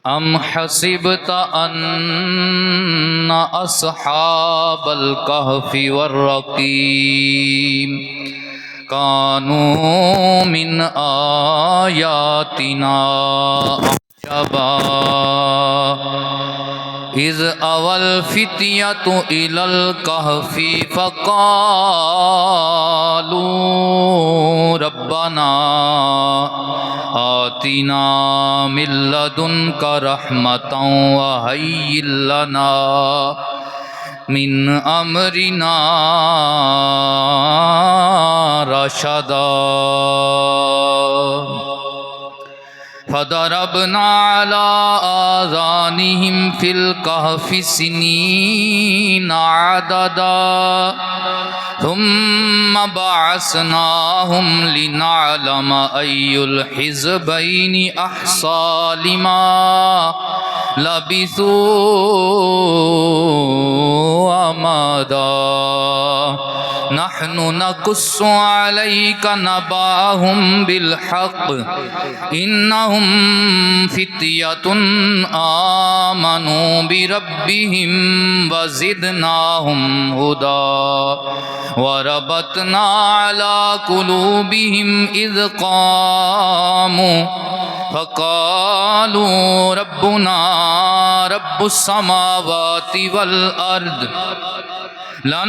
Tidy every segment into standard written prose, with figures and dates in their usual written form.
أم حسبت أن أصحاب الكهف والرقيم كانوا من آياتنا عجبا إذ أوى الفتية إلى الكهف فقالوا ربنا آتنا من لدنك رحمة وهيئ لنا من أمرنا رشدا فضربنا على آذانهم في الكهف سنين عددا ثم بعثناهم لنعلم أي الحزبين أحصى لما لبثوا أمدا نحن نقص عليك نبأهم بالحق إنهم فتية آمنوا بربهم وزدناهم هدى وربطنا على قلوبهم إذ قاموا فقالوا ربنا رب السماوات والأرض لن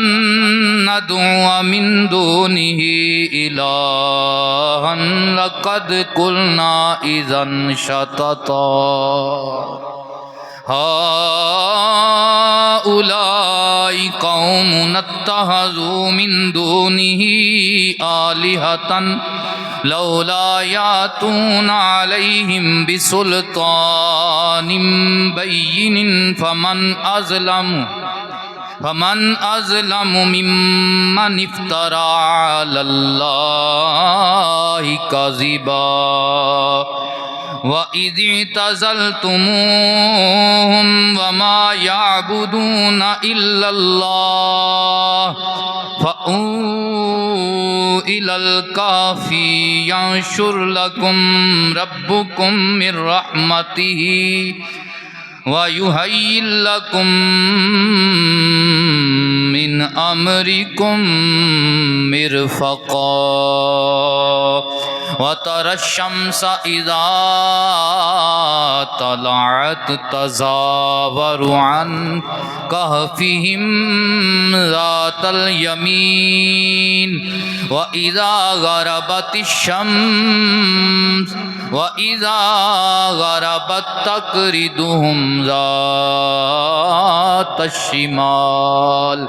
ندعو من دونه إلها لقد قلنا إذا شططا هؤلاء قوم اتخذوا من دونه آلهة لولا يأتون عليهم بسلطان بين فمن أظلم ممن افترى على الله كذبا وإذ اعتزلتموهم وما يعبدون إلا الله فأووا إلى الكهف ينشر لكم ربكم من رحمته ويهيئ لكم من أمركم مرفقا وترى الشمس إذا طلعت تزاور عن كهفهم ذات اليمين وإذا غربت تقرضهم ذات الشمال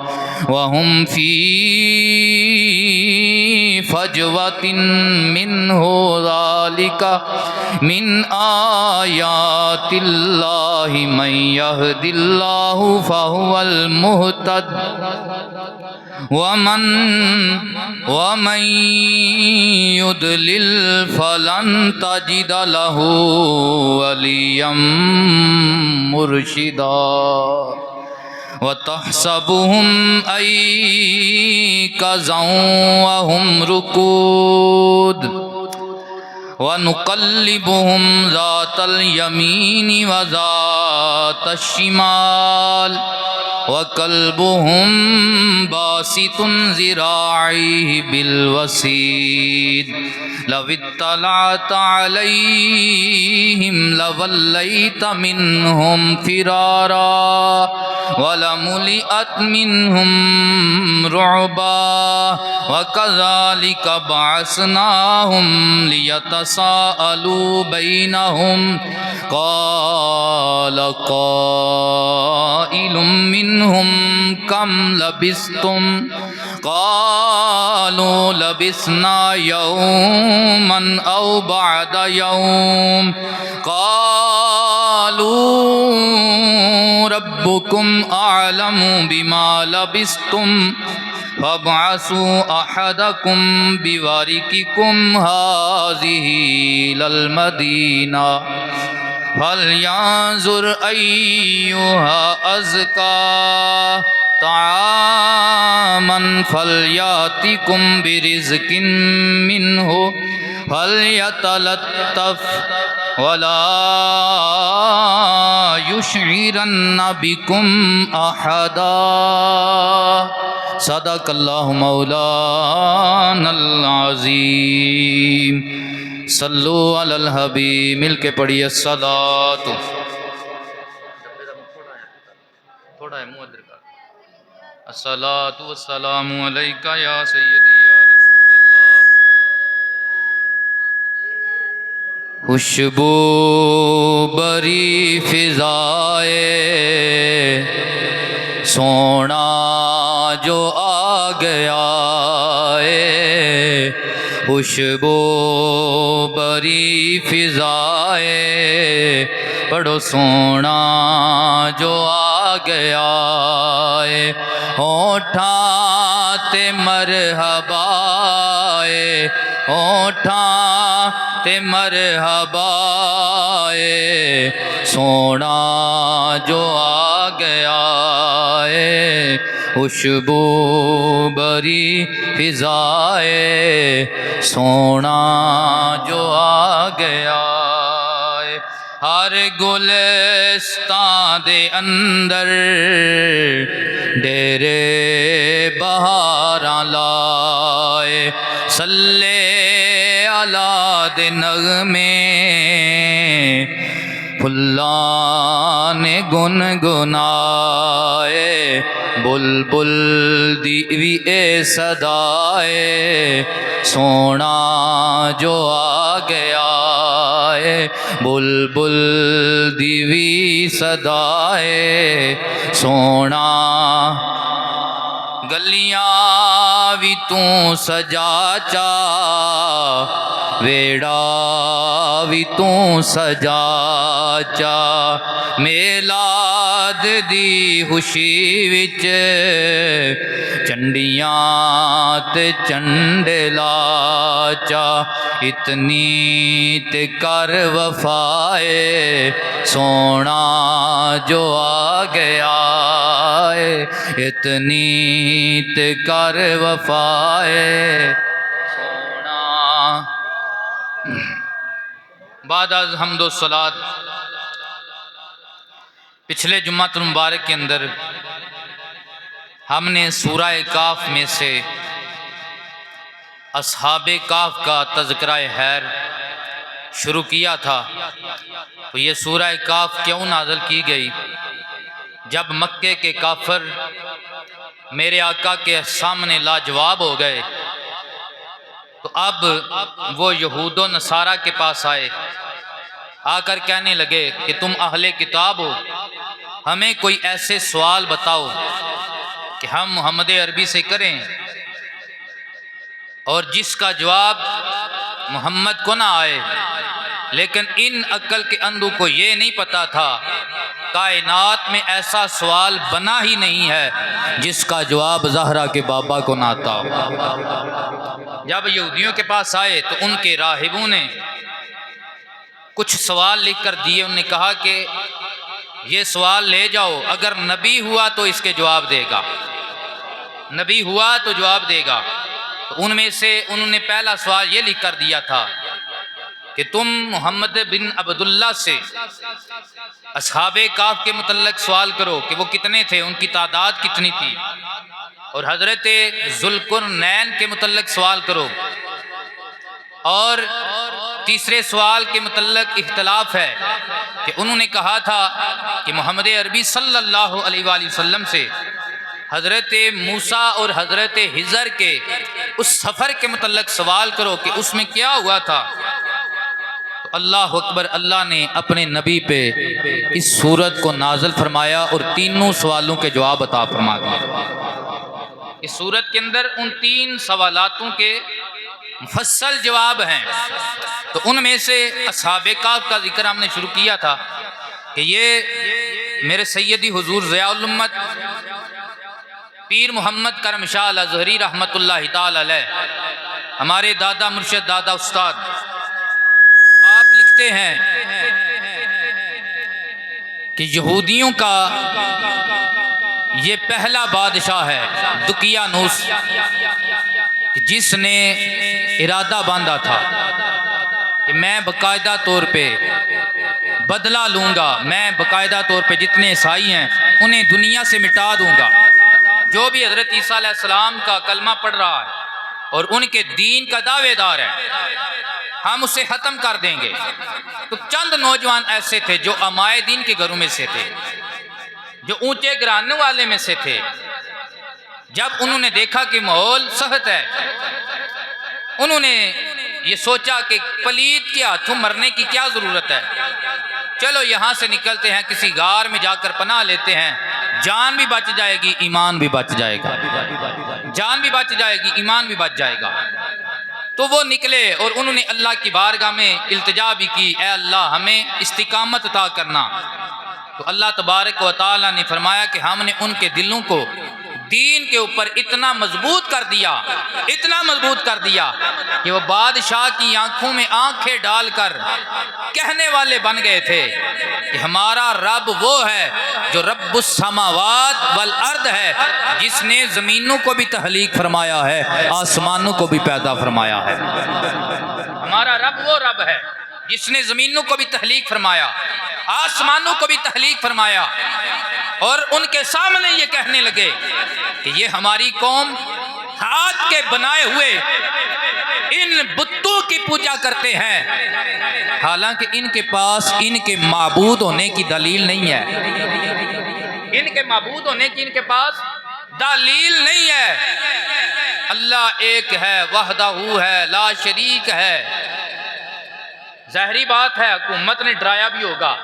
وهم في فجوة منه ذلك من آيات الله من يهد الله فهو المهتد ومن يضلل فلن تجد له وليا مرشدا وتحسبهم أيقظا وهم رقود ونقلبهم ذات اليمين وذات الشمال وكلبهم باسط ذراعيه بالوسيد لو اطلعت عليهم لوليت منهم فرارا ولملئت منهم رعبا وكذلك بعثناهم ليتساءلوا بينهم قال قائل منهم كم لبثتم قالوا لبثنا يوما أو بعد يوم قالوا ربكم أعلم بما لبثتم فابعثوا أحدكم بورقكم هذه إلى المدينة فلينظر أيها أزكى طعاما فليأتكم برزق منه فليتلطف ولا يشعرن بكم أحدا صدق اللہ مولانا العظیم صلو علی الحبیب مل کے پڑھیے الصلاۃ تھوڑا ہے منہ ادھر کا الصلاۃ والسلام علیکہ یا سیدی یا رسول اللہ خوشبو بری فضائے سونا جو آ گیا ہے خوشبو بری فضائے پڑھو سونا جو آ گیا ہے ہونٹاں تے مرحبا ہے ہونٹاں تے مرحبا ہے سونا جو آ گیا ہے خوشبو بری فضائے سونا جو آ گیا ہے ہر گلستان دے اندر ڈیرے بہاراں لائے صلی علی دے نغمے پھلاں نے گنگنائے بلبل دی وی اے صدائے سونا جو آ گیا ہے بلبل دی وی صدائے سونا گلیاں بھی توں سجا چا ویڑا بھی توں سجا چا میلاد دی خوشی وچ چنڈیاں تے چنڈلا چا اتنی تے کر وفائے سونا جو آ گیا ہے اتنی تے کر وفائے سونا بعد از حمد و صلات پچھلے جمعۃ المبارک کے اندر ہم نے سورہ کاف میں سے اصحاب کاف کا تذکرہ خیر شروع کیا تھا تو یہ سورہ کاف کیوں نازل کی گئی جب مکے کے کافر میرے آقا کے سامنے لاجواب ہو گئے تو اب وہ یہود و نصارہ کے پاس آئے آ کر کہنے لگے کہ تم اہل کتاب ہو ہمیں کوئی ایسے سوال بتاؤ کہ ہم محمد عربی سے کریں اور جس کا جواب محمد کو نہ آئے لیکن ان عقل کے اندھوں کو یہ نہیں پتا تھا کائنات میں ایسا سوال بنا ہی نہیں ہے جس کا جواب زہرا کے بابا کو نہ آتا ہو جب یہودیوں کے پاس آئے تو ان کے راہبوں نے کچھ سوال لکھ کر دیے انہوں نے کہا کہ یہ سوال لے جاؤ اگر نبی ہوا تو اس کے جواب دے گا نبی ہوا تو جواب دے گا تو ان میں سے انہوں نے پہلا سوال یہ لکھ کر دیا تھا کہ تم محمد بن عبداللہ سے اصحاب کاف کے متعلق سوال کرو کہ وہ کتنے تھے ان کی تعداد کتنی تھی اور حضرت ذوالقرنین کے متعلق سوال کرو اور تیسرے سوال کے متعلق اختلاف ہے کہ انہوں نے کہا تھا کہ محمد عربی صلی اللہ علیہ وآلہ وسلم سے حضرت موسیٰ اور حضرت خضر کے اس سفر کے متعلق سوال کرو کہ اس میں کیا ہوا تھا تو اللہ اکبر اللہ نے اپنے نبی پہ اس سورت کو نازل فرمایا اور تینوں سوالوں کے جواب عطا فرما دیا اس سورت کے اندر ان تین سوالاتوں کے مفصل جواب ہیں تو ان میں سے اصحاب کہف کا ذکر ہم نے شروع کیا تھا کہ یہ میرے سیدی حضور ضیاء الامت پیر محمد کرم شاہ الازہری رحمۃ اللہ تعالی علیہ ہمارے دادا مرشد دادا استاد آپ لکھتے ہیں کہ یہودیوں کا یہ پہلا بادشاہ ہے دقیانوس جس نے ارادہ باندھا تھا کہ میں باقاعدہ طور پہ بدلہ لوں گا، میں باقاعدہ طور پہ جتنے عیسائی ہیں انہیں دنیا سے مٹا دوں گا۔ جو بھی حضرت عیسیٰ علیہ السلام کا کلمہ پڑھ رہا ہے اور ان کے دین کا دعوے دار ہے، ہم اسے ختم کر دیں گے۔ تو چند نوجوان ایسے تھے جو امائے دین کے گھروں میں سے تھے، جو اونچے گھرانے والے میں سے تھے۔ جب انہوں نے دیکھا کہ ماحول سخت ہے، انہوں نے یہ سوچا کہ پلید کے ہاتھوں مرنے کی کیا ضرورت ہے، چلو یہاں سے نکلتے ہیں، کسی غار میں جا کر پناہ لیتے ہیں، جان بھی بچ جائے گی، ایمان بھی بچ جائے گا، جان بھی بچ جائے گی، ایمان بھی بچ جائے گا۔ تو وہ نکلے اور انہوں نے اللہ کی بارگاہ میں التجا بھی کی، اے اللہ ہمیں استقامت عطا کرنا۔ تو اللہ تبارک و تعالی نے فرمایا کہ ہم نے ان کے دلوں کو دین کے اوپر اتنا مضبوط کر دیا، اتنا مضبوط کر دیا کہ وہ بادشاہ کی آنکھوں میں آنکھیں ڈال کر کہنے والے بن گئے تھے کہ ہمارا رب وہ ہے جو رب السماوات والارض ہے، جس نے زمینوں کو بھی تخلیق فرمایا ہے، آسمانوں کو بھی پیدا فرمایا ہے۔ ہمارا رب وہ رب ہے جس نے زمینوں کو بھی تخلیق فرمایا، آسمانوں کو بھی تخلیق فرمایا۔ اور ان کے سامنے یہ کہنے لگے کہ یہ ہماری قوم ہاتھ کے بنائے ہوئے ان بتوں کی پوجا کرتے ہیں، حالانکہ ان کے پاس ان کے معبود ہونے کی دلیل نہیں ہے، ان کے معبود ہونے کی ان کے پاس دلیل نہیں ہے۔ اللہ ایک ہے، وحدہ ہے، لا شریک ہے۔ ظاہری بات ہے حکومت نے ڈرایا بھی ہوگا،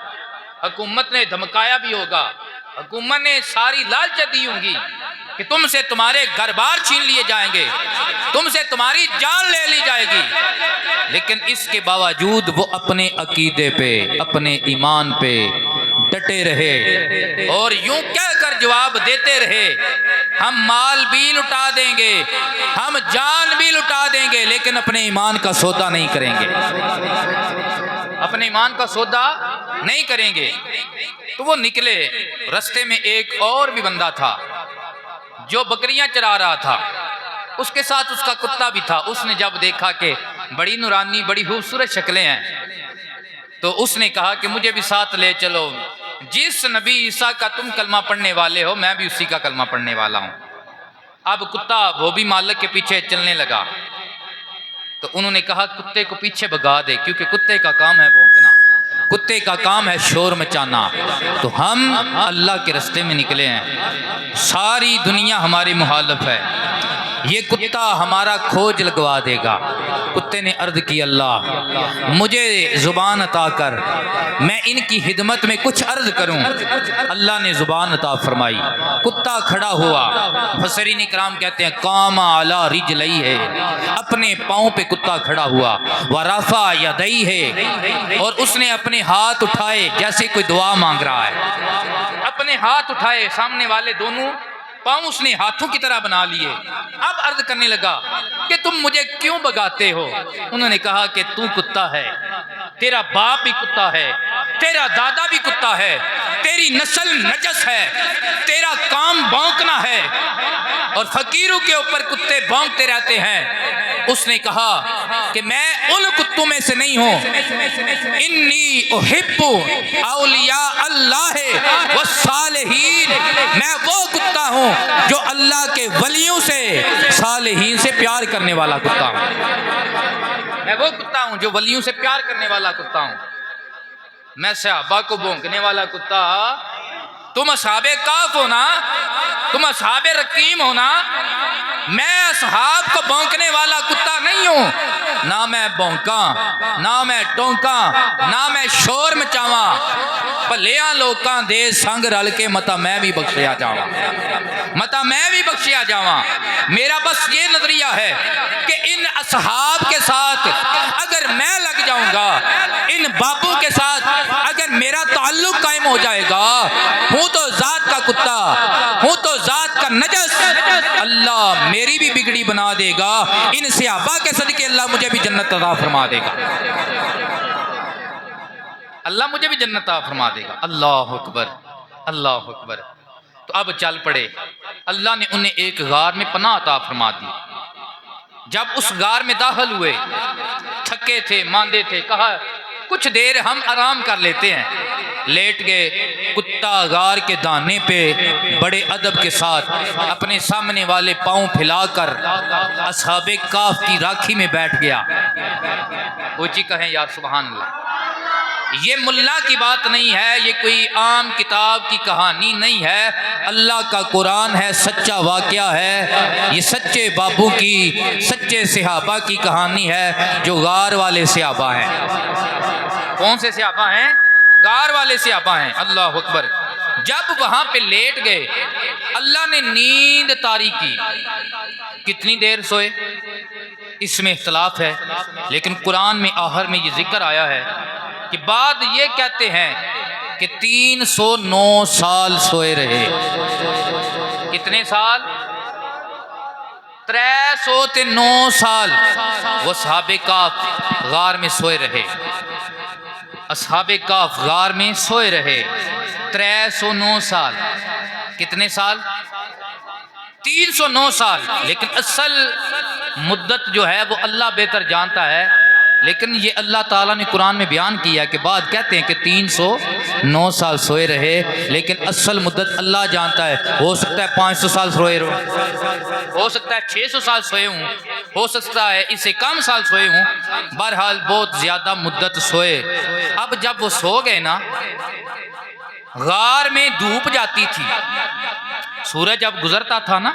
حکومت نے دھمکایا بھی ہوگا، حکومت نے ساری لالچ دی ہوں گی کہ تم سے تمہارے گھر بار چھین لیے جائیں گے، تم سے تمہاری جان لے لی جائے گی، لیکن اس کے باوجود وہ اپنے عقیدے پہ، اپنے ایمان پہ ڈٹے رہے اور یوں کہہ کر جواب دیتے رہے، ہم مال بھی لٹا دیں گے، ہم جان بھی لٹا دیں گے، لیکن اپنے ایمان کا سودا نہیں کریں گے، اپنے ایمان کا سودا نہیں کریں گے۔ تو وہ نکلے، رستے میں ایک اور بھی بندہ تھا جو بکریاں چرا رہا تھا، اس کے ساتھ اس کا کتا بھی تھا۔ اس نے جب دیکھا کہ بڑی نورانی، بڑی خوبصورت شکلیں ہیں، تو اس نے کہا کہ مجھے بھی ساتھ لے چلو، جس نبی عیسیٰ کا تم کلمہ پڑھنے والے ہو میں بھی اسی کا کلمہ پڑھنے والا ہوں۔ اب کتا وہ بھی مالک کے پیچھے چلنے لگا، تو انہوں نے کہا کتے کو پیچھے بھگا دے، کیونکہ کتے کا کام ہے بھونکنا، کتے کا کام ہے شور مچانا۔ تو ہم اللہ کے راستے میں نکلے ہیں، ساری دنیا ہماری مخالف ہے، یہ کتا ہمارا کھوج لگوا دے گا۔ کتے نے عرض کی اللہ مجھے زبان عطا کر، میں ان کی خدمت میں کچھ عرض کروں۔ اللہ نے زبان عطا فرمائی، کتا کھڑا ہوا۔ مفسرین کرام کہتے ہیں قام علی رجلیہ، اپنے پاؤں پہ کتا کھڑا ہوا، ورفع یدیہ، اور اس نے اپنے ہاتھ اٹھائے جیسے کوئی دعا مانگ رہا ہے، اپنے ہاتھ اٹھائے، سامنے والے دونوں پاؤں اس نے ہاتھوں کی طرح بنا لیے۔ اب عرض کرنے لگا کہ تم مجھے کیوں بگاتے ہو؟ انہوں نے کہا کہ تو کتا ہے، تیرا باپ بھی کتا ہے، تیرا دادا بھی کتا ہے، تیری نسل نجس ہے، تیرا کام بھونکنا ہے، اور فقیروں کے اوپر کتے بھونکتے رہتے ہیں۔ اس نے کہا کہ میں ان کتوں میں سے نہیں ہوں، انی احب اولیاء اللہ والصالحین، میں وہ کتا ہوں جو اللہ کے ولیوں سے، صالحین سے پیار کرنے والا کتا ہوں، میں وہ کتا ہوں جو ولیوں سے پیار کرنے والا کتا ہوں۔ میں صحابہ کو بھونکنے والا کتا، تم اصحاب کہف ہونا، تم اصحاب رقیم ہونا، میں اصحاب کو بھونکنے والا کتا نہیں ہوں۔ نہ میں بھونکاں، نہ میں ٹونکاں، نہ میں شور مچاواں، بھلیاں لوکاں دے سنگ رل کے متا میں بھی بخشیا جاواں، متا میں بھی بخشیا جاواں۔ میرا بس یہ نظریہ ہے کہ ان اصحاب کے ساتھ اگر میں لگ جاؤں گا، ان بابوں کے ساتھ اگر میرا تعلق قائم ہو جائے گا، ہوں تو ذات کا کتا، ہوں تو ذات کا نجس، اللہ میری بھی بگڑی بنا دے گا، ان صحابہ کے صدقے اللہ مجھے بھی جنت عطا فرما دے گا، اللہ مجھے بھی جنت عطا فرما دے گا۔ اللہ اکبر، اللہ اکبر۔ تو اب چل پڑے، اللہ نے انہیں ایک غار میں پناہ عطا فرما دی۔ جب اس غار میں داخل ہوئے، تھکے تھے، ماندے تھے، کہا کچھ دیر ہم آرام کر لیتے ہیں، لیٹ گئے، کتا غار کے دانے پہ بڑے ادب کے ساتھ اپنے سامنے والے پاؤں پھیلا کر اصحاب کہف کی راکھی میں بیٹھ گیا۔ اونچی کہیں یا سبحان اللہ۔ یہ ملا کی بات نہیں ہے، یہ کوئی عام کتاب کی کہانی نہیں ہے، اللہ کا قرآن ہے، سچا واقعہ ہے۔ یہ سچے بابو کی، سچے صحابہ کی کہانی ہے جو غار والے صحابہ ہیں۔ کون سے صحابہ ہیں؟ غار والے صحابہ ہیں۔ اللہ اکبر۔ جب وہاں پہ لیٹ گئے، اللہ نے نیند طاری کی۔ کتنی دیر سوئے اس میں اختلاف ہے، لیکن قرآن میں آخر میں یہ ذکر آیا ہے کہ بعد یہ کہتے ہیں کہ 309 سال سوئے رہے۔ کتنے سال؟ 309 سال وہ اصحاب کہف غار میں سوئے رہے۔ اصحاب کہف غار میں سوئے رہے 309 سال۔ کتنے سال؟ 309 سال۔ لیکن اصل مدت جو ہے وہ اللہ بہتر جانتا ہے، لیکن یہ اللہ تعالیٰ نے قرآن میں بیان کیا کہ بعد کہتے ہیں کہ 309 سال سوئے رہے، لیکن اصل مدت اللہ جانتا ہے۔ ہو سکتا ہے 500 سال سوئے رہو، ہو سکتا ہے 600 سال سوئے ہوں، ہو سکتا ہے اس سے کم سال سوئے ہوں، بہرحال بہت زیادہ مدت سوئے۔ اب جب وہ سو گئے نا، غار میں دھوپ جاتی تھی، سورج اب گزرتا تھا نا،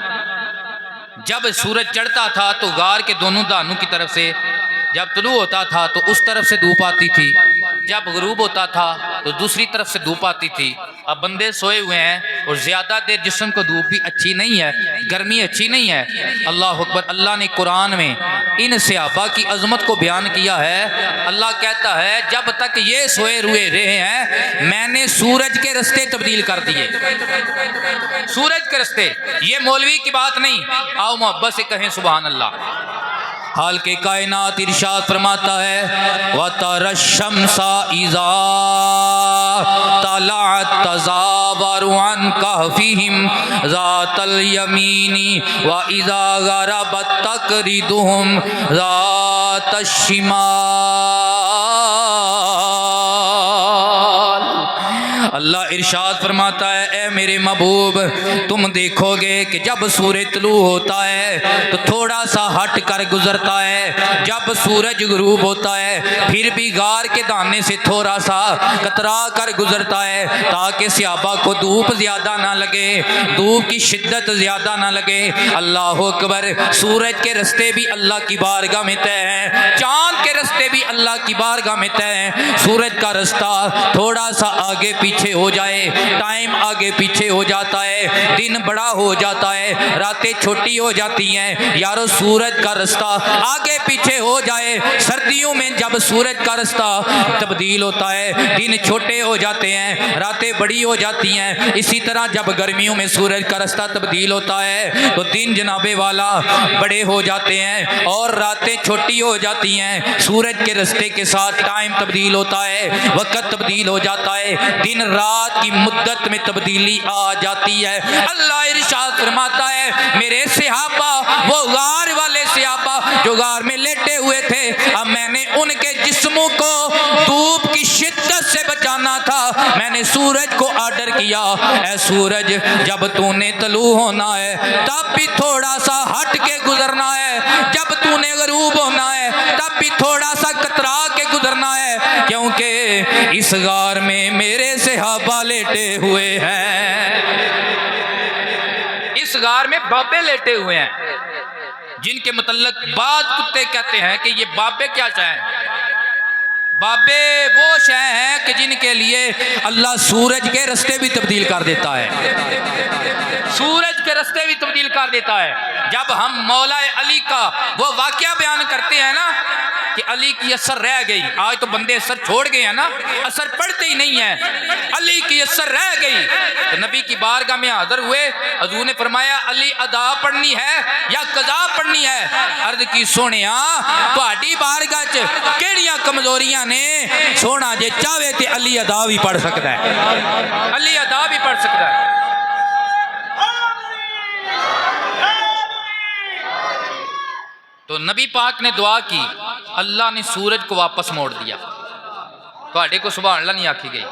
جب سورج چڑھتا تھا تو غار کے دونوں دانوں کی طرف سے، جب طلوع ہوتا تھا تو اس طرف سے دھوپ آتی تھی، جب غروب ہوتا تھا تو دوسری طرف سے دھوپ آتی تھی۔ اب بندے سوئے ہوئے ہیں اور زیادہ دیر جسم کو دھوپ بھی اچھی نہیں ہے، گرمی اچھی نہیں ہے۔ اللہ اکبر۔ اللہ نے قرآن میں ان صحابہ کی عظمت کو بیان کیا ہے۔ اللہ کہتا ہے جب تک یہ سوئے روئے رہے ہیں میں نے سورج کے رستے تبدیل کر دیے۔ سورج کے رستے، یہ مولوی کی بات نہیں، آؤ محبت سے کہیں سبحان اللہ۔ حال کے کائنات ارشاد فرماتا ہے وَتَرَى الشَّمْسَ إِذَا طَلَعَتْ تَزَاوَرُ عَنْ كَهْفِهِمْ ذَاتَ الْيَمِينِ وَإِذَا غَرَبَتْ تَقْرِضُهُمْ ذَاتَ الشِّمَالِ۔ اللہ ارشاد فرماتا ہے اے میرے محبوب، تم دیکھو گے کہ جب سورج طلوع ہوتا ہے تو تھوڑا سا ہٹ کر گزرتا ہے، جب سورج غروب ہوتا ہے پھر بھی غار کے دانے سے تھوڑا سا کترا کر گزرتا ہے تاکہ صحابہ کو دھوپ زیادہ نہ لگے، دھوپ کی شدت زیادہ نہ لگے۔ اللہ اکبر۔ سورج کے رستے بھی اللہ کی بارگاہ میں طے ہیں، چاند کے رستے بھی اللہ کی بارگاہ میں طے ہیں۔ سورج کا رستہ تھوڑا سا آگے پیچھے ہو جائے، ٹائم آگے پیچھے ہو جاتا ہے، دن بڑا ہو جاتا ہے، راتیں چھوٹی ہو جاتی ہیں۔ یارو سورج کا رستہ آگے پیچھے ہو جائے، سردیوں میں جب سورج کا رستہ تبدیل ہوتا ہے دن چھوٹے ہو جاتے ہیں، راتیں بڑی ہو جاتی ہیں۔ اسی طرح جب گرمیوں میں سورج کا رستہ تبدیل ہوتا ہے تو دن جناب والا بڑے ہو جاتے ہیں اور راتیں چھوٹی ہو جاتی ہیں۔ سورج کے رستے کے ساتھ ٹائم تبدیل ہوتا ہے، وقت تبدیل ہو جاتا ہے، دن رات کی مدت میں تبدیلی آ جاتی ہے۔ اللہ ارشاد فرماتا ہے میرے صحابہ، وہ غار والے صحابہ جو غار میں لیٹے ہوئے تھے، اب میں نے ان کے جسموں کو دھوپ کی شدت سے بچانا تھا، میں نے سورج کو آرڈر کیا اے سورج جب تو نے طلوع ہونا ہے تب بھی تھوڑا سا ہٹ کے گزرنا ہے، جب تو نے غروب ہونا ہے تب بھی تھوڑا سا کترا کے گزرنا ہے، کیونکہ اس غار میں میرے صحابہ لیٹے ہوئے ہیں، اس غار میں بابے لیٹے ہوئے ہیں جن کے متعلق بعض کتے کہتے ہیں کہ یہ بابے کیا چاہیں، بابے وہ شے ہیں کہ جن کے لیے اللہ سورج کے رستے بھی تبدیل کر دیتا ہے، سورج کے رستے بھی تبدیل کر دیتا ہے۔ جب ہم مولا علی کا وہ واقعہ بیان کرتے ہیں نا کہ علی کی اثر رہ گئی، آج تو بندے اثر چھوڑ گئے ہیں نا، اثر پڑھتے ہی نہیں ہیں، علی کی اثر رہ گئی تو نبی کی بارگاہ میں حاضر ہوئے، حضور نے فرمایا علی ادا پڑھنی ہے یا قضا پڑھنی ہے؟ عرض کی سونیا تہاڈی بارگاہ چ کیڑیاں کمزوریاں نے؟ سونا جے چاہے تے علی ادا بھی پڑھ سکتا ہے، علی ادا بھی پڑھ سکتا ہے۔ تو نبی پاک نے دعا کی، اللہ نے سورج کو واپس موڑ دیا، تواڈے کو سبحان اللہ نہیں آکھی گئی۔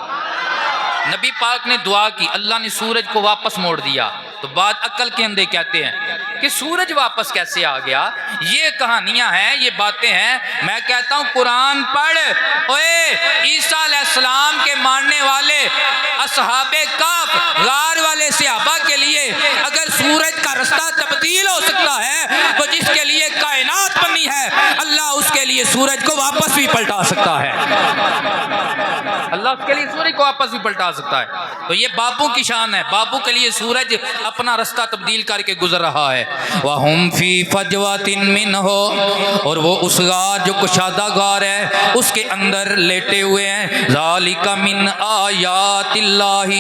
نبی پاک نے دعا کی، اللہ نے سورج کو واپس موڑ دیا، تو بات عقل کے اندے کہتے ہیں کہ سورج واپس کیسے آ گیا؟ یہ کہانیاں ہیں، یہ باتیں ہیں۔ میں کہتا ہوں قرآن پڑھ، اوے عیسیٰ علیہ السلام کے ماننے والے اصحاب کہف غار والے صحابہ کے لیے اگر سورج کا رستہ تبدیل ہو سکتا ہے تو جس کے لیے کائنات بنی ہے اللہ اس کے لیے سورج کو واپس بھی پلٹا سکتا ہے، اللہ اس کے لیے سورج کو واپس بھی پلٹا سکتا ہے۔ تو یہ بابوں کی شان ہے، بابوں کے لیے سورج اپنا رستہ تبدیل کر کے گزر رہا ہے۔ وَهُمْ فِي فَجْوَةٍ مِّنْهُ، اور وہ اس غار جو کشادہ غار ہے اس کے اندر لیٹے ہوئے ہیں۔ ذَلِكَ مِنْ آیَاتِ اللَّهِ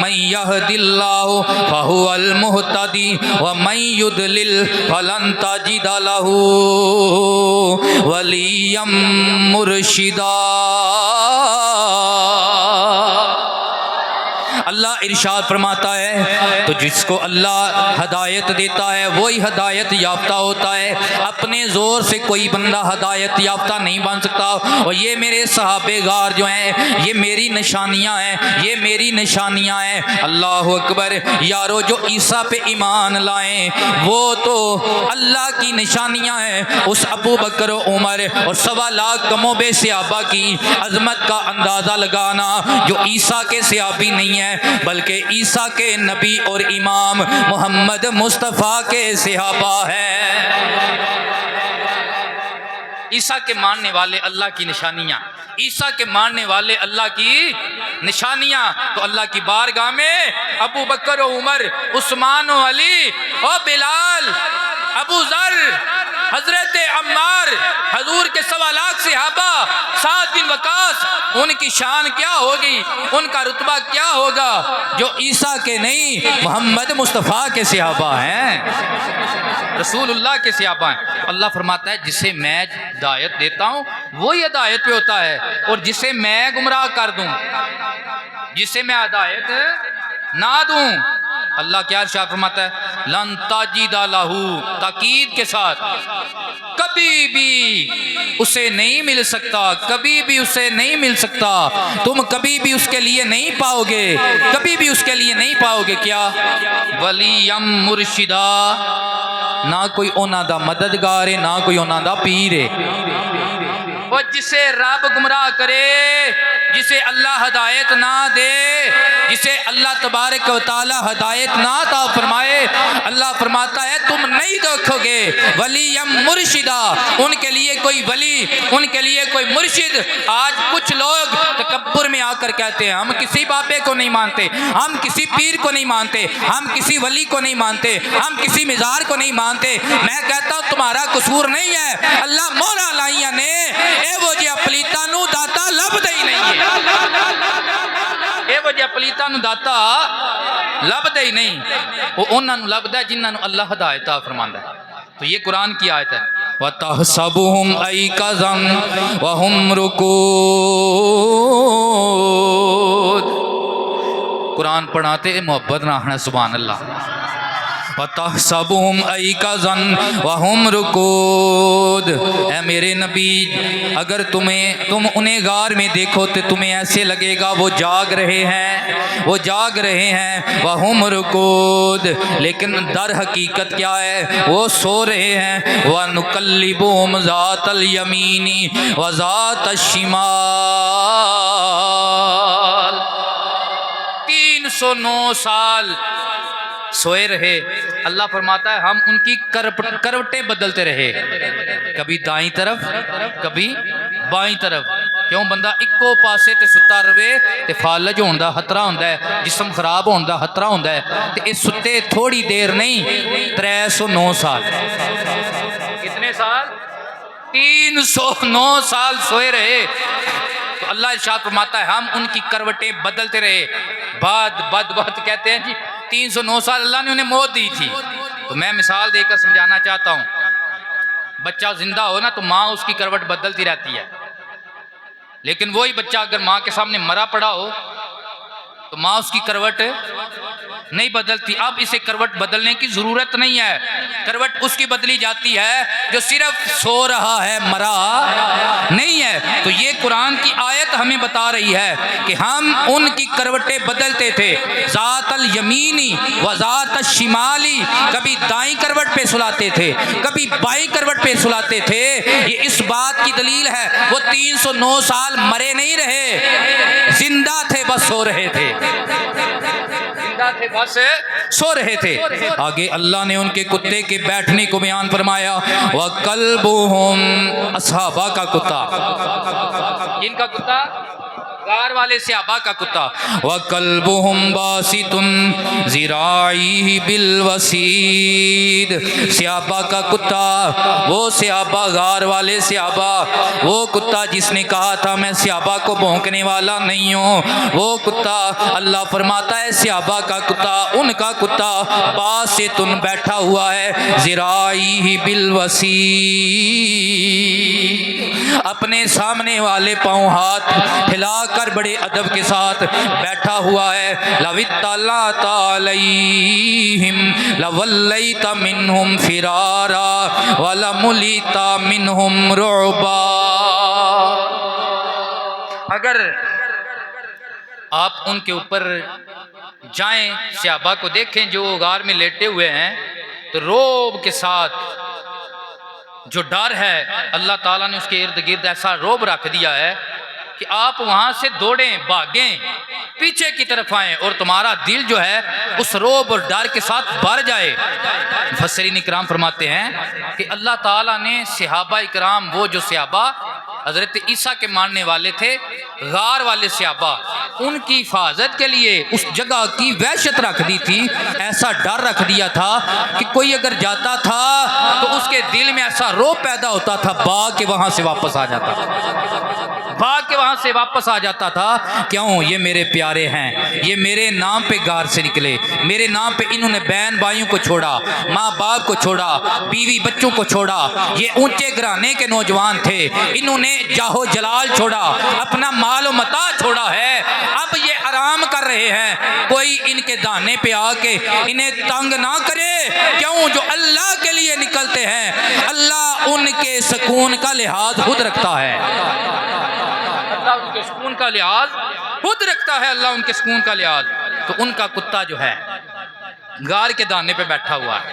مَن يَهْدِ اللَّهُ فَهُوَ الْمُهْتَدِي وَمَن يُضْلِلْ فَلَن تَجِدَ لَهُ وَلِيًّا مُرْشِدًا۔ اللہ ارشاد فرماتا ہے تو جس کو اللہ ہدایت دیتا ہے وہی ہدایت یافتہ ہوتا ہے، اپنے زور سے کوئی بندہ ہدایت یافتہ نہیں بن سکتا۔ اور یہ میرے صحابہ غار جو ہیں یہ میری نشانیاں ہیں، یہ میری نشانیاں ہیں۔ اللہ اکبر یارو، جو عیسیٰ پہ ایمان لائیں وہ تو اللہ کی نشانیاں ہیں۔ اس ابو بکر و عمر اور 1.25 لاکھ کم و بیش صحابہ کی عظمت کا اندازہ لگانا جو عیسیٰ کے صحابی نہیں ہیں بلکہ عیسیٰ کے نبی اور امام محمد مصطفیٰ کے صحابہ ہیں۔ عیسیٰ کے ماننے والے اللہ کی نشانیاں، عیسیٰ کے ماننے والے اللہ کی نشانیاں، تو اللہ کی بارگاہ میں ابو بکر و عمر، عثمان و علی و بلال، ابو ذر، حضرت عمار، حضور کے 1.25 لاکھ صحابہ، سعد بن وقاص، ان کی شان کیا ہوگی، ان کا رتبہ کیا ہوگا جو عیسیٰ کے نہیں محمد مصطفیٰ کے صحابہ ہیں، رسول اللہ کے صحابہ ہیں۔ اللہ فرماتا ہے جسے میں ہدایت دیتا ہوں وہی ہدایت پہ ہوتا ہے، اور جسے میں گمراہ کر دوں، جسے میں ہدایت نہ دوں، اللہ کیا ارشاد فرماتا ہے لن تجد لہ، تاکید کے ساتھ، کبھی بھی اسے نہیں مل سکتا، کبھی بھی اسے نہیں مل سکتا، تم کبھی بھی اس کے لیے نہیں پاؤ گے، کبھی بھی اس کے لیے نہیں پاؤ گے کیا ولیم مرشدہ، نہ کوئی انہاں دا مددگار ہے نہ کوئی انہاں دا پیر ہے۔ وہ جسے رب گمراہ کرے، جسے اللہ ہدایت نہ دے، جسے اللہ تبارک و تعالی ہدایت نہ عطا فرمائے، اللہ فرماتا ہے تم نہیں دیکھو گے ولی مرشدہ، ان کے لیے کوئی ولی، ان کے لیے کوئی مرشد۔ آج کچھ لوگ تکبر میں آ کر کہتے ہیں ہم کسی بابے کو نہیں مانتے، ہم کسی پیر کو نہیں مانتے، ہم کسی ولی کو نہیں مانتے، ہم کسی مزار کو نہیں مانتے۔ میں کہتا ہوں تمہارا قصور نہیں ہے، اللہ مولا لائیاں نے اے وہ جی پلیتا نو داتا لب دے ہی نہیں ہے، اے وہ جی پلیتا نو داتا لب دے ہی نہیں، وہ انہاں نو لب دے جنہاں نو اللہ ہدایت فرماندا ہے۔ تو یہ قرآن کی آیت ہے وَتَحْسَبُهُمْ أَيْقَظًا وَهُمْ رُقُودٌ، قرآن پڑھاتے محبت نہ آنا، سبحان اللہ۔ وَتَحْسَبُهُمْ أَيْقَظًا وَهُمْ رُقُودٌ، اے میرے نبی اگر تم انہیں غار میں دیکھو تو تمہیں ایسے لگے گا وہ جاگ رہے ہیں، وہ جاگ رہے ہیں، وَهُمْ رُقُودٌ، لیکن در حقیقت کیا ہے وہ سو رہے ہیں۔ وَنُقَلِّبُهُمْ ذَاتَ الْيَمِينِ وَذَاتَ الشِّمَالِ، 309 سال سوئے رہے۔ اللہ فرماتا ہے ہم ان کی کروٹیں بدلتے رہے، کبھی دائیں طرف کبھی بائیں طرف۔ کیوں بندہ اکو پاسے تے ستا رہے تے فالج ہون دا خطرہ ہوندا ہے، جسم خراب ہون دا خطرہ ہوندا ہے، تے اس ستے تھوڑی دیر نہیں 309 سال۔ کتنے سال؟ 309 سال سوئے رہے۔ تو اللہ ارشاد فرماتا ہے ہم ان کی کروٹیں بدلتے رہے۔ بد کہتے ہیں جی 309 سال اللہ نے انہیں موت دی تھی۔ تو میں مثال دے کر سمجھانا چاہتا ہوں، بچہ زندہ ہو نا تو ماں اس کی کروٹ بدلتی رہتی ہے، لیکن وہی بچہ اگر ماں کے سامنے مرا پڑا ہو تو ماں اس کی کروٹ نہیں بدلتی. اب اسے کروٹ بدلنے کی ضرورت نہیں ہے. کروٹ اس کی بدلی جاتی ہے جو صرف سو رہا ہے, مرا نہیں ہے. تو یہ قرآن کی آیت ہمیں بتا رہی ہے کہ ہم ان کی کروٹیں بدلتے تھے, ذات الیمینی و ذات الشمالی. کبھی دائیں کروٹ پہ سلاتے تھے, کبھی بائیں کروٹ پہ سلاتے تھے. یہ اس بات کی دلیل ہے وہ 309 سال مرے نہیں رہے, زندہ تھے, بس سو رہے تھے, زندہ تھے, بس سو رہے تھے. آگے اللہ نے ان کے کتے کے بیٹھنے کو بیان فرمایا, وَقَلْبُهُمْ اصحابہ کا کتا, ان کا کتا غار والے صحابہ کا کتا. وَقَلْبُهُمْ بَاسِطٌ ذِرَاعِهِ بِالْوَسِيدِ, صحابہ کا کتا, وہ صحابہ, غار والے صحابہ, وہ کتا جس نے کہا تھا میں صحابہ کو بھونکنے والا نہیں ہوں, وہ کتا اللہ فرماتا ہے صحابہ کا کتا, ان کا کتا باسطٌ بیٹھا ہوا ہے, ذِرَاعِهِ بِالْوَسِيدِ, اپنے سامنے والے پاؤں ہاتھ پھیلا کر بڑے ادب کے ساتھ بیٹھا ہوا ہے. لَوِ اطَّلَعْتَ عَلَيْهِمْ لَوَلَّيْتَ مِنْهُمْ فِرَارًا وَلَمُلِئْتَ مِنْهُمْ رُعْبًا. اگر آپ ان کے اوپر جائیں, صحابہ کو دیکھیں جو غار میں لیٹے ہوئے ہیں, تو روب کے ساتھ جو ڈر ہے اللہ تعالیٰ نے اس کے ارد گرد ایسا روب رکھ دیا ہے کہ آپ وہاں سے دوڑیں, بھاگیں, پیچھے کی طرف آئیں اور تمہارا دل جو ہے اس روب اور ڈر کے ساتھ بھر جائے. مفسرین اکرام فرماتے ہیں کہ اللہ تعالیٰ نے صحابہ اکرام, وہ جو صحابہ حضرت عیسیٰ کے ماننے والے تھے, غار والے صحابہ, ان کی حفاظت کے لیے اس جگہ کی وحشت رکھ دی تھی, ایسا ڈر رکھ دیا تھا کہ کوئی اگر جاتا تھا تو اس کے دل میں ایسا روب پیدا ہوتا تھا, بھاگ کے وہاں سے واپس آ جاتا تھا, بھاگ کے وہاں سے واپس آ جاتا تھا. کیوں؟ یہ میرے پیارے ہیں, یہ میرے نام پہ غار سے نکلے, میرے نام پہ انہوں نے بہن بھائیوں کو چھوڑا, ماں باپ کو چھوڑا, بیوی بچوں کو چھوڑا, یہ اونچے گھرانے کے نوجوان تھے, انہوں نے جاہو جلال چھوڑا, اپنا مال و متاع چھوڑا ہے, اب یہ آرام کر رہے ہیں, کوئی ان کے دانے پہ آ کے انہیں تنگ نہ کرے. کیوں؟ جو اللہ کے لیے نکلتے ہیں اللہ ان کے سکون کا لحاظ خود رکھتا ہے, اللہ ان کے سکون کا لحاظ خود رکھتا ہے, اللہ ان کے سکون کا لحاظ. تو ان کا کتا جو ہے غار کے دانے پہ بیٹھا ہوا ہے,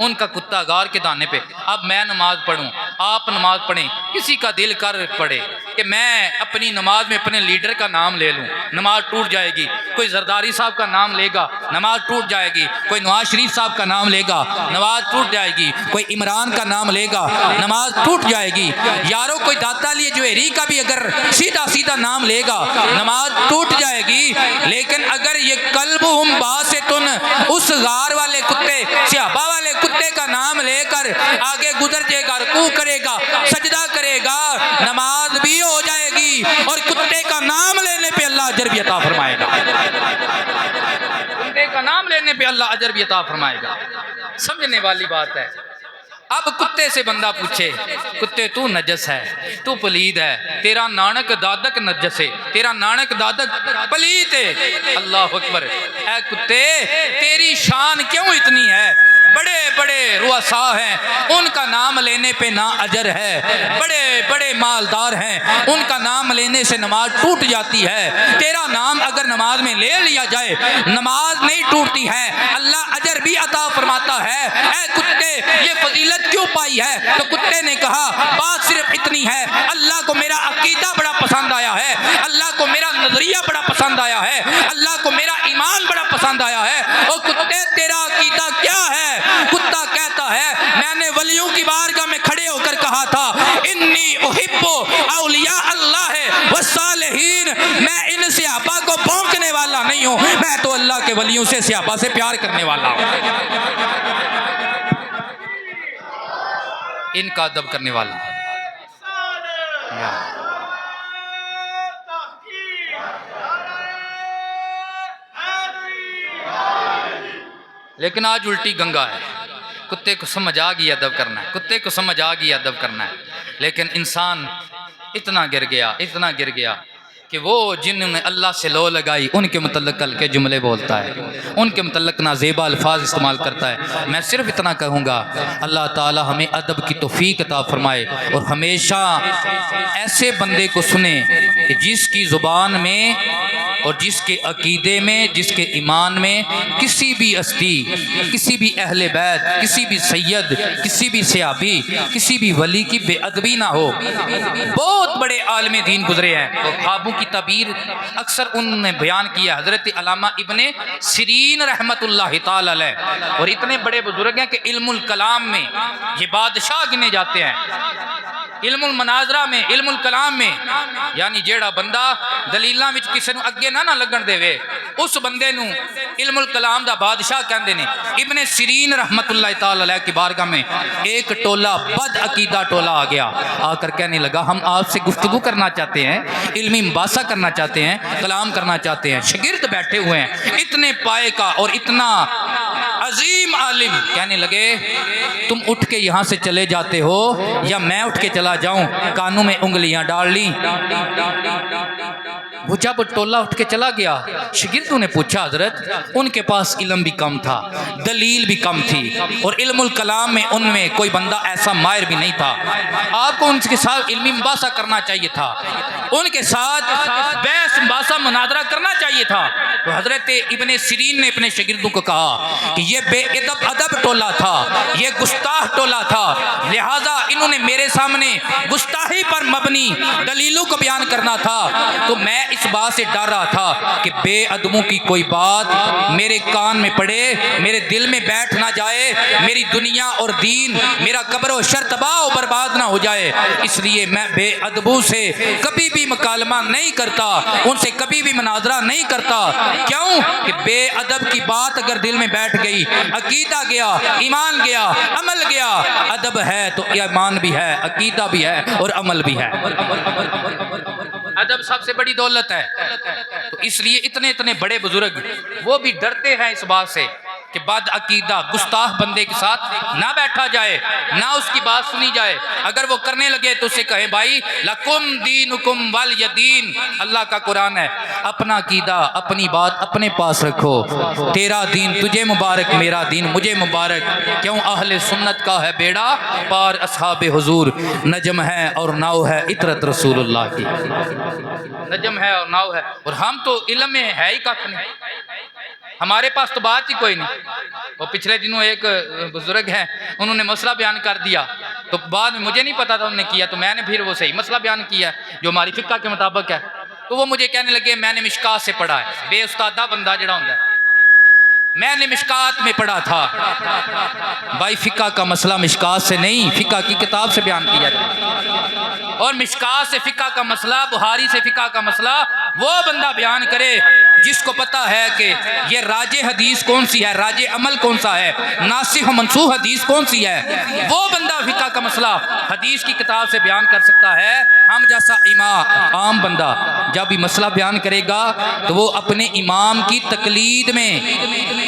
ان کا کتا غار کے دانے پہ. اب میں نماز پڑھوں, آپ نماز پڑھیں, کسی کا دل کر پڑے کہ میں اپنی نماز میں اپنے لیڈر کا نام لے لوں, نماز ٹوٹ جائے گی. کوئی زرداری صاحب کا نام لے گا, نماز ٹوٹ جائے گی. کوئی نواز شریف صاحب کا نام لے گا, نماز ٹوٹ جائے گی. کوئی عمران کا نام لے گا, نماز ٹوٹ جائے گی. یارو کوئی داتا لیے جوہری کا بھی اگر سیدھا سیدھا نام لے گا, نماز ٹوٹ جائے گی. لیکن اگر یہ قلبہم باسطن, اس غار والے کتے, صحابہ والے کتے کا نام لے کر آگے گزر جائے گا, رکوع کرے گا, سجدہ کرے گا, نماز بھی ہو جائے گی اور کتے کا نام لینے پہ اللہ اجر بھی عطا فرمائے گا, کتے کا نام لینے پہ اللہ اجر بھی عطا فرمائے گا. سمجھنے والی بات ہے. اب کتے سے بندہ پوچھے, کتے تو نجس ہے, تو پلید ہے, تیرا نانک دادک نجس ہے, تیرا نانک دادک پلید ہے. اللہ اکبر. اے کتے تیری شان کیوں اتنی ہے؟ بڑے بڑے رؤساء ہیں, ان کا نام لینے پہ نہ اجر ہے, بڑے بڑے مالدار ہیں, ان کا نام لینے سے نماز ٹوٹ جاتی ہے. تیرا نام اگر نماز میں لے لیا جائے نماز نہیں ٹوٹتی ہے, اللہ اجر بھی عطا فرماتا ہے. اے کتے یہ فضیلت کیوں پائی ہے؟ تو کتے نے کہا بات صرف اتنی ہے, اللہ کو میرا عقیدہ بڑا پسند آیا ہے, اللہ کو میرا نظریہ بڑا پسند آیا ہے, اللہ کو میرا ایمان بڑا پسند آیا ہے. اور کتے تیرا عقیدہ کیا ہے؟ کتا کہتا ہے میں نے ولیوں کی بارگاہ میں کھڑے ہو کر کہا تھا انی احب اولیاء اللہ والصالحین, میں ان صحابہ کو بھونکنے والا نہیں ہوں, میں تو اللہ کے ولیوں سے, صحابہ سے پیار کرنے والا ہوں, ان کا ادب کرنے والا. لیکن آج الٹی گنگا ہے. کتے کو سمجھ آ گئی ادب کرنا ہے, کتے کو سمجھ آ گئی ادب کرنا ہے, لیکن انسان اتنا گر گیا, اتنا گر گیا کہ وہ جنہوں نے اللہ سے لو لگائی ان کے متعلق کل کے جملے بولتا ہے، ان کے متعلق نازیبا الفاظ استعمال کرتا ہے۔ میں صرف اتنا کہوں گا، اللہ تعالی ہمیں ادب کی توفیق عطا فرمائے اور ہمیشہ ایسے بندے کو سنیں کہ جس کی زبان میں اور جس کے عقیدے میں، جس کے ایمان میں کسی بھی ہستی، کسی بھی اہل بیت، کسی بھی سید، کسی بھی صحابی، کسی بھی ولی کی بے ادبی نہ ہو۔ بہت بڑے عالم دین گزرے ہیں، اور خوابوں کی تعبیر اکثر انہوں نے بیان کیا، حضرت علامہ ابن سیرین رحمت اللہ تعالی علیہ، اور اتنے بڑے بزرگ ہیں کہ علم الکلام میں یہ بادشاہ گنے جاتے ہیں، علم المناظرہ میں، علم الکلام میں، یعنی جیڑا بندہ دلیلاں وچ کسے نو اگے نہ لگن دے وے، اس بندے نو علم الکلام دا بادشاہ کہندے نے۔ ابن سیرین رحمت اللہ تعالی علیہ کی بارگاہ میں ایک ٹولہ بد عقیدہ ٹولہ آ گیا، آ کر کہنے لگا ہم آپ سے گفتگو کرنا چاہتے ہیں، علمی مباحثہ کرنا چاہتے ہیں، کلام کرنا چاہتے ہیں۔ شاگرد بیٹھے ہوئے ہیں اتنے پائے کا اور اتنا عظیم عالم، کہنے لگے تم اٹھ کے یہاں سے چلے جاتے ہو یا میں اٹھ کے چلا جاؤں؟ کانوں میں انگلیاں ڈال لی۔ وہ جب ٹولہ اٹھ کے چلا گیا، شاگردوں نے پوچھا حضرت ان کے پاس علم بھی کم تھا، دلیل بھی کم تھی، اور علم الکلام میں ان میں کوئی بندہ ایسا ماہر بھی نہیں تھا، آپ کو ان کے ساتھ علمی مباحثہ کرنا چاہیے تھا، ان کے ساتھ بحث مباحثہ مناظرہ کرنا چاہیے تھا۔ تو حضرت ابن سیرین نے اپنے شاگردوں کو کہا کہ یہ بے ادب ٹولہ تھا، یہ گستاخ ٹولہ تھا، لہٰذا انہوں نے میرے سامنے گستاخی پر مبنی دلیلوں کو بیان کرنا تھا، تو میں اس بات سے ڈر رہا تھا کہ بے ادبوں کی کوئی بات میرے کان میں پڑے، میرے دل میں بیٹھ نہ جائے، میری دنیا اور دین، میرا قبر و شر تباہ و برباد نہ ہو جائے، اس لیے میں بے ادبوں سے کبھی بھی مکالمہ نہیں کرتا، ان سے کبھی بھی مناظرہ نہیں کرتا۔ کیوں کہ بے ادب کی بات اگر دل میں بیٹھ گئی، عقیدہ گیا، ایمان گیا، عمل گیا، ادب ہے تو ایمان بھی ہے، عقیدہ بھی ہے اور عمل بھی ہے۔ ادب سب سے بڑی دولت ہے، تو اس لیے اتنے بڑے بزرگ وہ بھی ڈرتے ہیں اس بات سے کہ بد عقیدہ گستاخ بندے کے ساتھ نہ بیٹھا جائے، نہ اس کی بات سنی جائے، اگر وہ کرنے لگے تو اسے کہے بھائی لکم دینکم ولی دین، اللہ کا قرآن ہے، اپنا عقیدہ اپنی بات اپنے پاس رکھو، تیرا دین تجھے مبارک، میرا دین مجھے مبارک، کیوں اہل سنت کا ہے بیڑا پار اصحاب حضور، نجم ہے اور ناؤ ہے عطرت رسول اللہ کی، نجم ہے اور ناؤ ہے، اور ہم تو علم میں ہے ہی کچھ نہیں، ہمارے پاس تو بات ہی کوئی نہیں۔ وہ پچھلے دنوں ایک بزرگ ہیں، انہوں نے مسئلہ بیان کر دیا، تو بعد میں مجھے نہیں پتا تھا انہوں نے کیا، تو میں نے پھر وہ صحیح مسئلہ بیان کیا جو ہماری فقہ کے مطابق ہے، تو وہ مجھے کہنے لگے میں نے مشکات سے پڑھا ہے، بے استادہ بندہ جڑا ہوتا ہے، میں نے مشکات میں پڑھا تھا۔ بھائی فقہ کا مسئلہ مشکات سے نہیں، فقہ کی کتاب سے بیان کیا جائے، اور مشکات سے فقہ کا مسئلہ، بخاری سے فقہ کا مسئلہ وہ بندہ بیان کرے جس کو پتا ہے کہ یہ راجح حدیث کون سی ہے، راجح عمل کون سا ہے، ناسخ و منسوخ حدیث کون سی ہے، وہ بندہ فقہ کا مسئلہ حدیث کی کتاب سے بیان کر سکتا ہے۔ ہم جیسا امام عام بندہ جب بھی مسئلہ بیان کرے گا تو وہ اپنے امام کی تقلید میں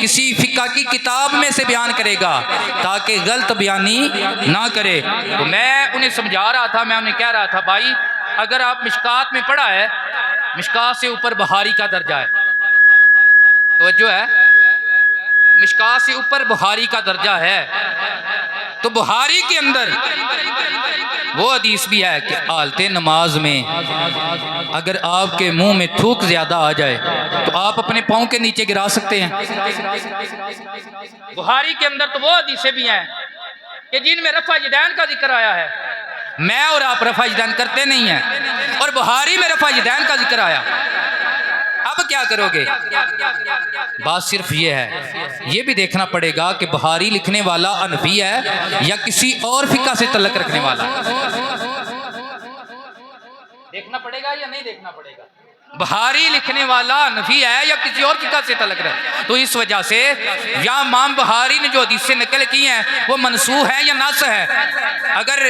کسی فقہ کی کتاب میں سے بیان کرے گا تاکہ غلط بیانی نہ کرے۔ تو میں انہیں سمجھا رہا تھا، میں انہیں کہہ رہا تھا بھائی اگر آپ مشکات میں پڑھا ہے، مشکات سے اوپر بخاری کا درجہ ہے، توجہ ہے، مشکات سے اوپر بخاری کا درجہ ہے، تو بخاری کے اندر وہ حدیث بھی ہے کہ حالت نماز میں اگر آپ کے منہ میں تھوک زیادہ آ جائے تو آپ اپنے پاؤں کے نیچے گرا سکتے ہیں۔ بخاری کے اندر تو وہ حدیثیں بھی ہیں کہ جن میں رفع یدین کا ذکر آیا ہے، میں اور آپ رفع یدین کرتے نہیں ہیں، اور بخاری میں رفع یدین کا ذکر آیا، اب کیا کرو گے؟ بات صرف یہ ہے، یہ بھی دیکھنا پڑے گا کہ بخاری لکھنے والا حنفی ہے یا کسی اور فقہ سے تعلق رکھنے والا، دیکھنا پڑے گا یا نہیں دیکھنا پڑے گا؟ بخاری لکھنے والا حنفی ہے یا کسی اور فقہ سے تعلق رکھتا ہے؟ تو اس وجہ سے یا امام بخاری نے جو حدیثیں نقل کی ہیں وہ منسوخ ہے یا ناسخ ہے۔ اگر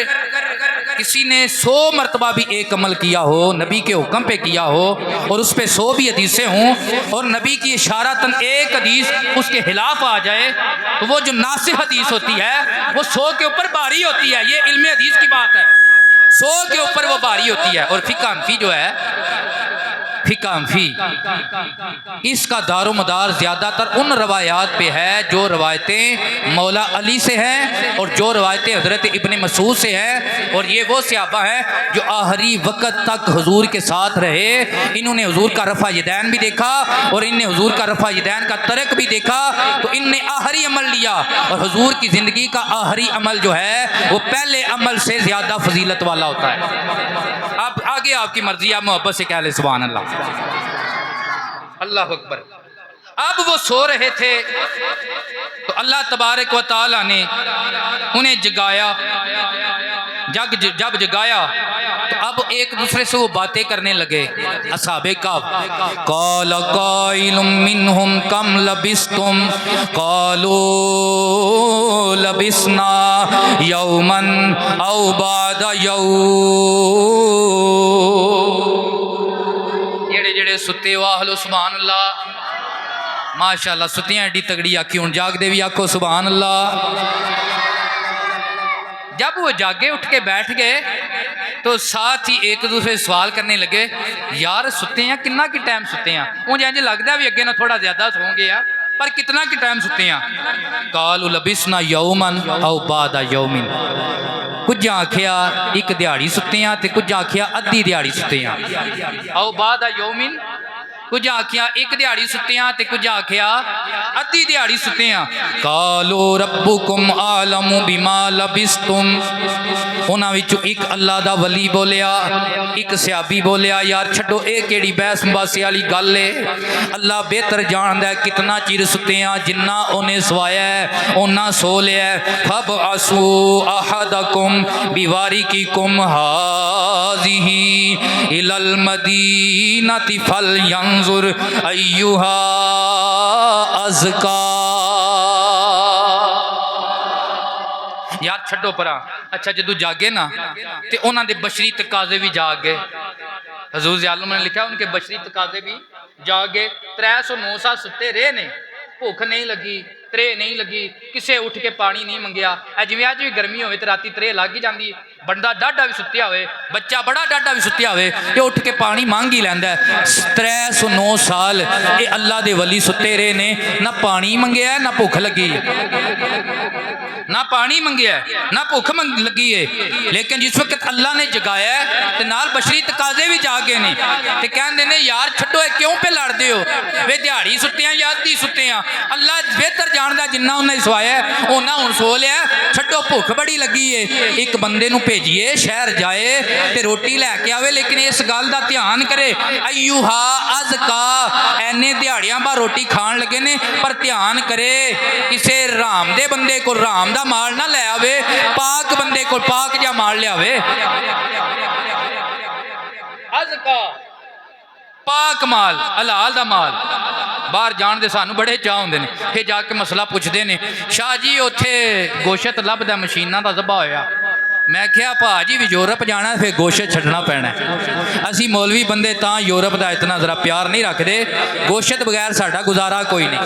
کسی نے 100 مرتبہ بھی ایک عمل کیا ہو، نبی کے حکم پہ کیا ہو، اور اس پہ 100 بھی حدیثیں ہوں، اور نبی کی اشارتاً ایک حدیث اس کے خلاف آ جائے، تو وہ جو ناسخ حدیث ہوتی ہے وہ 100 کے اوپر بھاری ہوتی ہے۔ یہ علم حدیث کی بات ہے، 100 کے اوپر وہ بھاری ہوتی ہے۔ اور فقہ حنفی جو ہے فقہ فی، اس کا دار و مدار زیادہ تر ان روایات پہ ہے جو روایتیں مولا علی سے ہیں اور جو روایتیں حضرت ابن مسعود سے ہیں، اور یہ وہ صحابہ ہیں جو آخری وقت تک حضور کے ساتھ رہے، انہوں نے حضور کا رفع یدین بھی دیکھا اور ان نے حضور کا رفع یدین کا ترک بھی دیکھا، تو ان نے آخری عمل لیا، اور حضور کی زندگی کا آخری عمل جو ہے وہ پہلے عمل سے زیادہ فضیلت والا ہوتا ہے۔ اب آگے آپ کی مرضی، آپ محبت سے کہہ لیں سبحان اللہ، اللہ اکبر۔ اب وہ سو رہے تھے تو اللہ تبارک و تعالی نے انہیں جگایا، جب جگایا تو اب ایک دوسرے سے وہ باتیں کرنے لگے اصحاب کہف۔ قال قائل منہم کم لبثتم قالوا لبثنا یوما او بعد یوم، جڑے ستے ہو آہلو سبحان اللہ، ماشاءاللہ ستیاں ایڈی تگڑی آکھی، ہوں جاگ دے بھی آکھو سبحان اللہ۔ جب وہ جاگے اٹھ کے بیٹھ گئے تو ساتھ ہی ایک دوسرے سوال کرنے لگے، یار ستے ہیں کنا کی ٹائم ستے ہیں؟ مجھے انج لگتا ہے بھی اگے نہ تھوڑا زیادہ سوں گے پر کتنا کی ٹائم ستے ہیں؟ قالوا لبثنا یوما او بعد یوم، کچھ آکھیا ایک دیہاڑی ستے ہیں تے کچھ آکھیا ادھی دیہاڑی ستے ہیں، او بعد یوم، کچھ آکھیا ایک دیہاڑی ستے ہیں تے کچھ آکھیا ادھی دیہاڑی ستے ہیں۔ قالوا ربکم اعلم بما لبثتم، انہاں وچوں ایک اللہ دا ولی بولیا، ایک صحابی بولیا، یار چھڈو اے کیڑی بحث مباحثے والی گل ہے، اللہ بہتر جاندا ہے کتنا چیر ستے ہیں، جنہ انہیں سوایا ہے انہاں سو لیا ہے۔ فابعثوا احدکم بوارقکم هذه الى المدینۃ فلینظر ایھا ازکا۔ یار چھڈو پرا، اچھا جدو جاگے نا تے انہاں دے بشری تقاضے بھی جاگ گئے، حضور عالم نے لکھا ان کے بشری تقاضے بھی جاگ گئے۔ 309 سال ستے رہے نے، بھوک نہیں لگی، ترے نہیں لگی، کسے اٹھ کے پانی نہیں منگیا۔ جویں اج بھی گرمی ہوئے تے راتی ترے لگ ہی جاندی، بندہ ڈاڈا بھی ستیا ہوئے، بچہ بڑا ڈاڈا بھی ستیا ہوئے تے اٹھ کے پانی مانگ ہی لیندا ہے۔ 309 سال اے اللہ دے ولی ستے رہے نے، نہ پانی منگیا ہے نہ بھوک لگی ہے، نہ پانی منگیا ہے نہ بھوک لگی ہے، لیکن جس وقت اللہ نے جگایا ہے تے نال بشری تقاضے بھی جاگے نے تے کہندے نے یار چھڈو اے کیوں پہ لڑ دے ہو، وے دیہاڑی ستے ہیں یا ادھی ستے ہیں، اللہ بہتر جاندا جنہ انہیں سوایا ہے انہاں ہن سو لیا، چھڈو بھوک بڑی لگی ہے۔ ایک بندے نو بھیجیے شہر جائے تے روٹی لے کے آوے، لیکن اس گل دا دھیان کرے ایھا ازکا، اینے دیہاڑیاں با روٹی کھان لگے نے پر دھیان کرے کسے رام دے بندے کو رام دا مال نہ لے آوے، پاک بندے کو پاک جا مال لے آوے۔ ازکا پاک مال، حلال دا مال۔ باہر جان دے سانو بڑے چاہ ہوندے نے، پھر جا کے مسئلہ پوچھدے نے، شاہ جی اوتھے گوشت لبدا مشیناں دا ذبح ہویا، میں کہا پا جی بھی یورپ جانا ہے پھر گوشت چھڑنا پینا ہے، اسی مولوی بندے تاں یورپ دا اتنا ذرا پیار نہیں رکھ دے، گوشت بغیر ساڈا گزارا کوئی نہیں،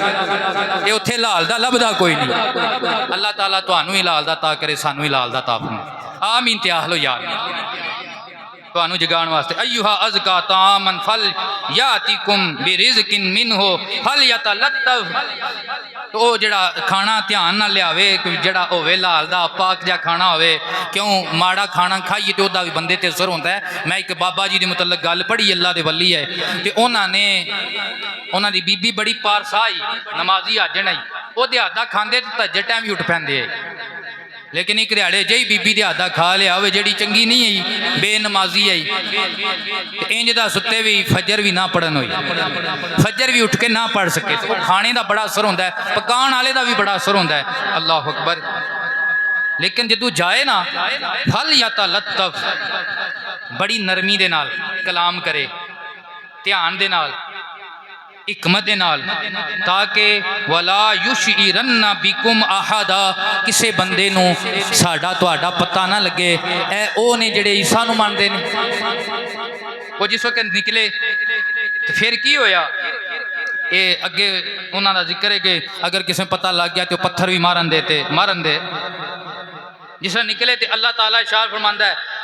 تے اوتھے لال دا لبدا کوئی نہیں۔ اللہ تعالیٰ تانوں ہی لال دا تا کرے، سانوں ہی لال دا تا فرمائے، آمین تے آخ لو یار۔ تانوں جگان واسطے ایھا ازکا طعاما فلیاتکم برزق منہ فلیتلطف، تو او جڑا کھانا دھیان نہ لیاوے، جڑا ہوے لال دا پاک جا کھانا ہوے، کیوں ماڑا کھانا کھائیے تے اودا بھی بندے تے اثر ہوندا ہے۔ میں ایک بابا جی دے متعلق گل پڑھی، اللہ دے ولی ہے تے انہاں دی بی بی بڑی پارسائی نمازی آجن آئی، او دیہاتا کھاندے تے تہجد ٹائم بھی اٹھ پیندے، لیکن ایک دیہڑے جی بی بی دیہاتا کھا لیا ہوئے جڑی چنگی نہیں ہے بے نمازی ہے، انج دا ستے بھی فجر بھی نہ پڑھن ہوئی، فجر بھی اٹھ کے نہ پڑھ سکے، تو کھانے دا بڑا اثر ہوندہ ہے، پکان والے دا بھی بڑا اثر ہوندہ ہے، اللہ اکبر۔ لیکن جدو جائے نا فلیتلطف، بڑی نرمی دے نال کلام کرے، دھیان دے نال، حکمت دے نال، تاکہ ولا یشعرن بکم احدا، کسے بندے نو ساڈا تہاڈا پتہ نہ لگے، اے او نے جڑے عیسیٰ نو ماندے نے۔ وہ جس وقت نکلے تو پھر کی ہویا، اے اگے انہاں دا ذکر ہے کہ اگر کسے پتہ لگ گیا تو پتھر بھی مارن دے، جس طرح نکلے تے اللہ تعالیٰ ارشاد فرماندا ہے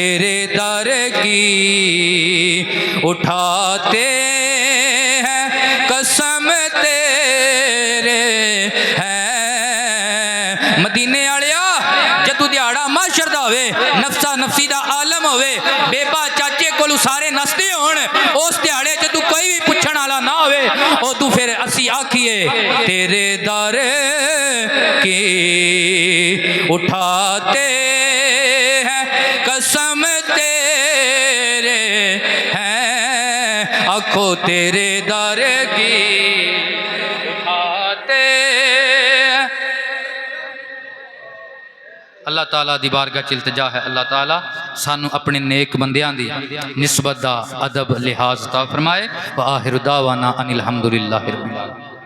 تیرے در کی اٹھاتے ہیں قسم تیرے ہیں مدینے آڑیا جدو دیاڑا معاشر دا ہوئے نفسا نفسی دا عالم ہوئے بیبا چاچے کولو سارے نستے ہون اس دیاڑے جدو کوئی بھی پوچھن والا نہ ہوئے او تو پھر اسی آکھیے تیرے در کی اٹھاتے ہیں قسم تیرے ہیں آنکھوں تیرے در کی اٹھاتے ہیں اللہ تعالیٰ دی بارگاہ چ التجا ہے اللہ تعالیٰ سانو اپنے نیک بندیاں دی نسبت دا ادب لحاظ عطا فرمائے وآخر دعوانا ان الحمدللہ رب العالمین